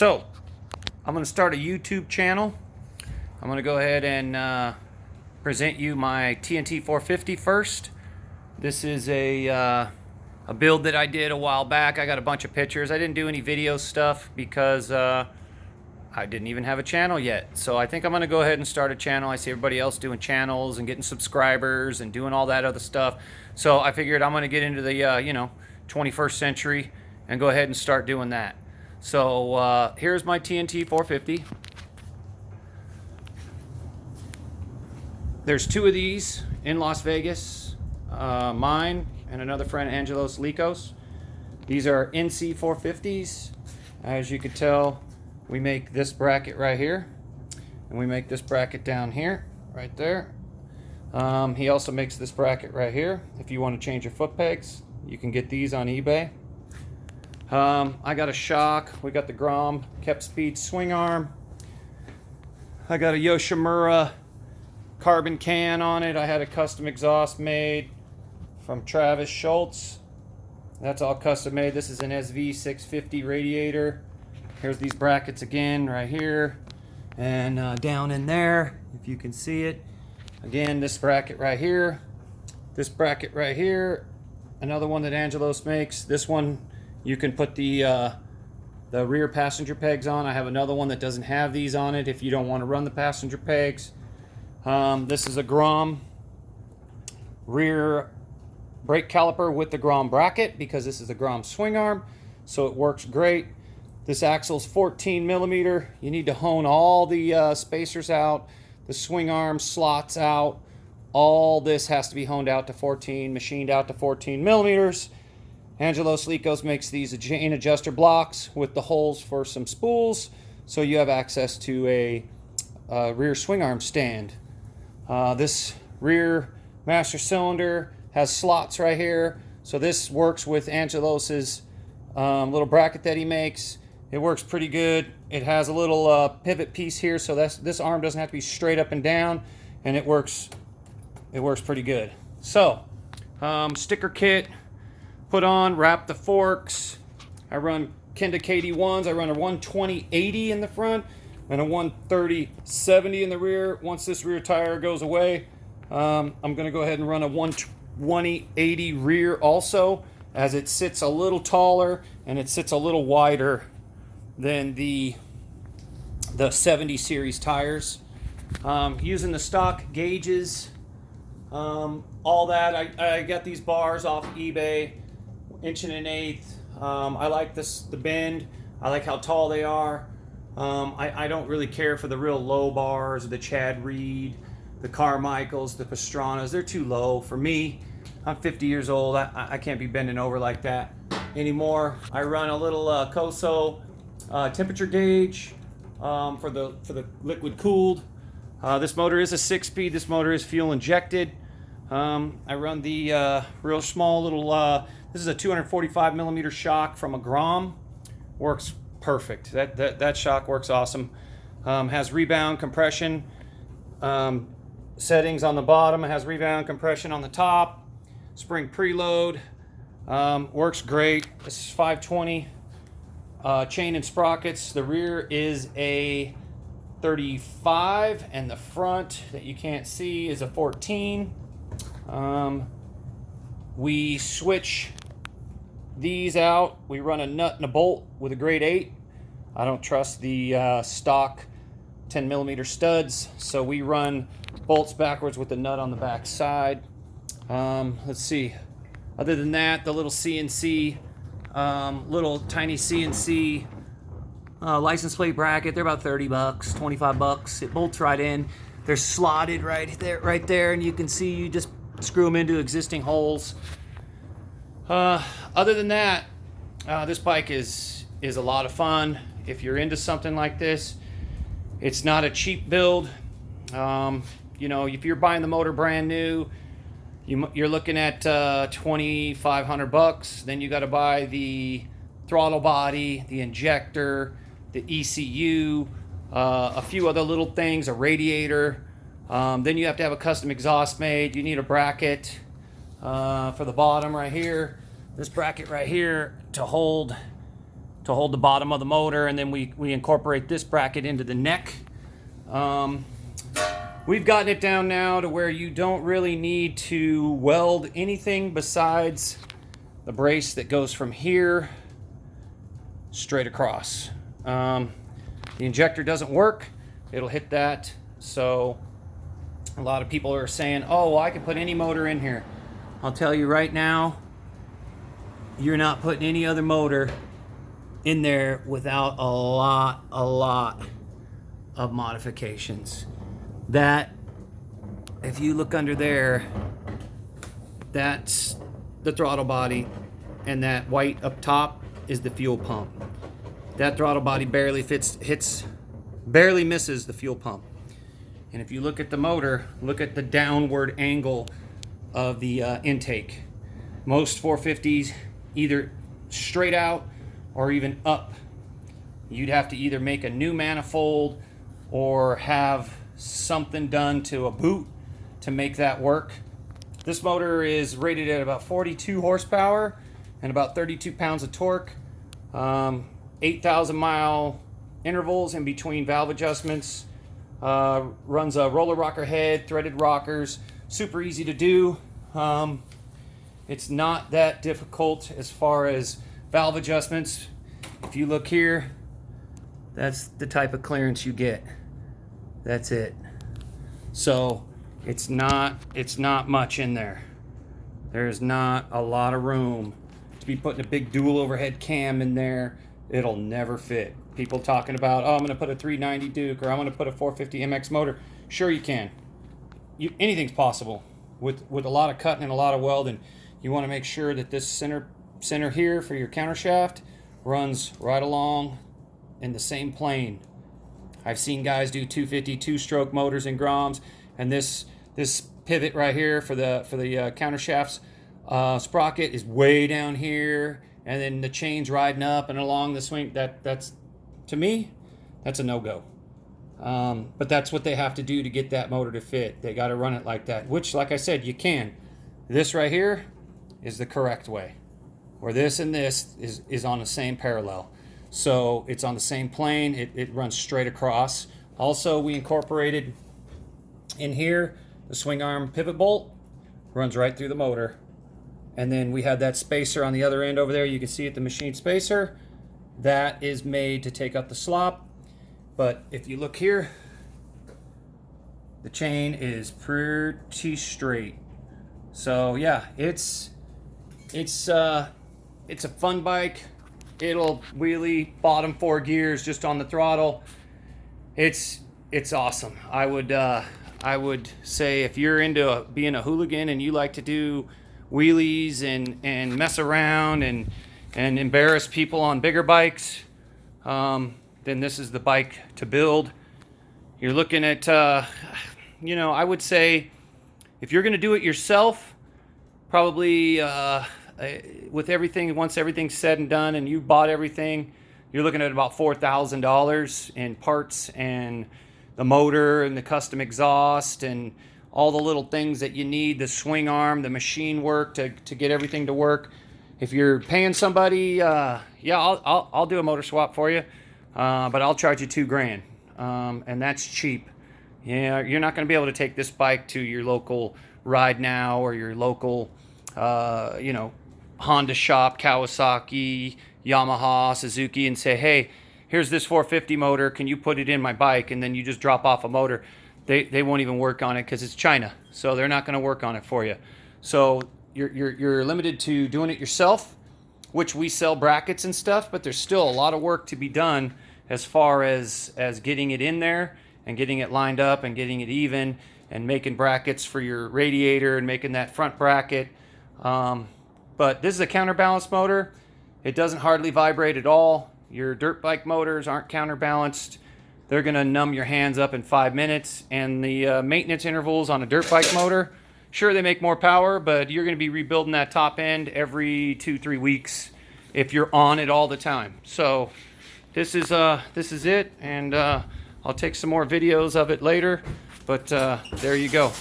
So, I'm going to start a YouTube channel. I'm going to go ahead and present you my tnt135 first. This is a build that I did a while back. I got a bunch of pictures. I didn't do any video stuff because I didn't even have a channel yet. So I think I'm going to go ahead and start a channel. I see everybody else doing channels and getting subscribers and doing all that other stuff. So I figured I'm going to get into the 21st century and go ahead and start doing that. So here's my tnt135. There's two of these in Las Vegas, mine and another friend, Angelos Likos. These are NC450s. As you can tell, we make this bracket right here, and we make this bracket down here, right there. He also makes this bracket right here. If you want to change your foot pegs, you can get these on eBay. I got a shock. We got the Grom Kept Speed swing arm. I got a Yoshimura carbon can on it. I had a custom exhaust made from Travis Schultz. That's all custom made. This is an SV650 radiator. Here's these brackets again right here and down in there, if you can see it. Again, this bracket right here, this bracket right here, another one that Angelos makes. This one you can put the rear passenger pegs on. I have another one that doesn't have these on it if you don't want to run the passenger pegs. This is a Grom rear brake caliper with the Grom bracket because this is a Grom swing arm, so it works great. This axle's 14 millimeter. You need to hone all the spacers out, the swing arm slots out. All this has to be honed out to 14, machined out to 14 millimeters. Angelos Likos makes these chain adjuster blocks with the holes for some spools, so you have access to a rear swing arm stand. This rear master cylinder has slots right here, so this works with Angelos's little bracket that he makes. It works pretty good. It has a little pivot piece here, so this arm doesn't have to be straight up and down, and it works pretty good. So sticker kit, put on, wrap the forks. I run Kenda KD1s. I run a 120/80 in the front and a 130/70 in the rear. Once this rear tire goes away, I'm going to go ahead and run a 120/80 rear also, as it sits a little taller and it sits a little wider than the 70 series tires. Using the stock gauges, all that. I got these bars off eBay, 1 1/8. I like the bend. I like how tall they are. I don't really care for the real low bars, the Chad Reed, the Carmichaels, the Pastranas. They're too low for me. I'm 50 years old. I can't be bending over like that anymore. I run a little Koso temperature gauge for the liquid cooled. This motor is a 6-speed. This motor is fuel injected. I run the real small little. This is a 245 millimeter shock from a Grom. Works perfect. That shock works awesome. Has rebound compression settings on the bottom. It has rebound compression on the top. Spring preload. Works great. This is 520 chain and sprockets. The rear is a 35 and the front that you can't see is a 14. We switch these out. We run a nut and a bolt with a grade 8. I don't trust the stock 10 millimeter studs, so we run bolts backwards with the nut on the back side. Let's see. Other than that, the little CNC, little tiny CNC license plate bracket, they're about 30 bucks, 25 bucks. It bolts right in. They're slotted right there, and you can see you just screw them into existing holes. Other than that, this bike is a lot of fun. If you're into something like this, it's not a cheap build. If you're buying the motor brand new, you're looking at 2,500 bucks. Then you got to buy the throttle body, the injector, the ECU, a few other little things, a radiator. Then you have to have a custom exhaust made. You need a bracket for the bottom right here. This bracket right here to hold to hold the bottom of the motor, and then we incorporate this bracket into the neck. We've gotten it down now to where you don't really need to weld anything besides the brace that goes from here straight across. The injector doesn't work. It'll hit that. So a lot of people are saying, oh, well, I can put any motor in here. I'll tell you right now, you're not putting any other motor in there without a lot of modifications. That, if you look under there, that's the throttle body, and that white up top is the fuel pump. That throttle body barely misses the fuel pump. And if you look at the motor, look at the downward angle of the intake. Most 450s either straight out or even up. You'd have to either make a new manifold or have something done to a boot to make that work. This motor is rated at about 42 horsepower and about 32 pounds of torque. 8,000 mile intervals in between valve adjustments. Runs a roller rocker head, threaded rockers. Super easy to do. It's not that difficult as far as valve adjustments. If you look here, that's the type of clearance you get. That's it. So it's not much in there. There's not a lot of room to be putting a big dual overhead cam in there. It'll never fit. People talking about, oh, I'm going to put a 390 Duke, or I'm going to put a 450 MX motor. Sure, you can. Anything's possible with a lot of cutting and a lot of welding. You want to make sure that this center here for your counter shaft runs right along in the same plane. I've seen guys do 250 two-stroke motors in Groms, and this pivot right here for the counter shafts sprocket is way down here, and then the chain's riding up and along the swing. That's to me, that's a no-go. But that's what they have to do to get that motor to fit. They got to run it like that, which, like I said, you can. This right here is the correct way, where this and this is on the same parallel. So it's on the same plane. It runs straight across. Also, we incorporated in here the swing arm pivot bolt, runs right through the motor. And then we had that spacer on the other end over there. You can see it, the machine spacer. That is made to take up the slop. But if you look here, the chain is pretty straight. So yeah, it's a fun bike. It'll wheelie bottom 4 gears just on the throttle. It's awesome. I would say if you're into being a hooligan and you like to do wheelies and mess around and embarrass people on bigger bikes, then this is the bike to build. You're looking at, I would say if you're going to do it yourself, probably with everything, once everything's said and done and you bought everything, you're looking at about $4,000 in parts and the motor and the custom exhaust and all the little things that you need, the swing arm, the machine work to get everything to work. If you're paying somebody, I'll do a motor swap for you, but I'll charge you $2,000, and that's cheap. Yeah, you're not going to be able to take this bike to your local Ride Now or your local, Honda shop, Kawasaki, Yamaha, Suzuki, and say, hey, here's this 450 motor. Can you put it in my bike? And then you just drop off a motor. They won't even work on it because it's China, so they're not going to work on it for you. So you're limited to doing it yourself, which we sell brackets and stuff, but there's still a lot of work to be done as far as getting it in there and getting it lined up and getting it even and making brackets for your radiator and making that front bracket. But this is a counterbalance motor. It doesn't hardly vibrate at all. Your dirt bike motors aren't counterbalanced. They're going to numb your hands up in 5 minutes. And the maintenance intervals on a dirt bike motor, sure, they make more power, but you're going to be rebuilding that top end every 2-3 weeks if you're on it all the time. So this is it, and I'll take some more videos of it later. But there you go.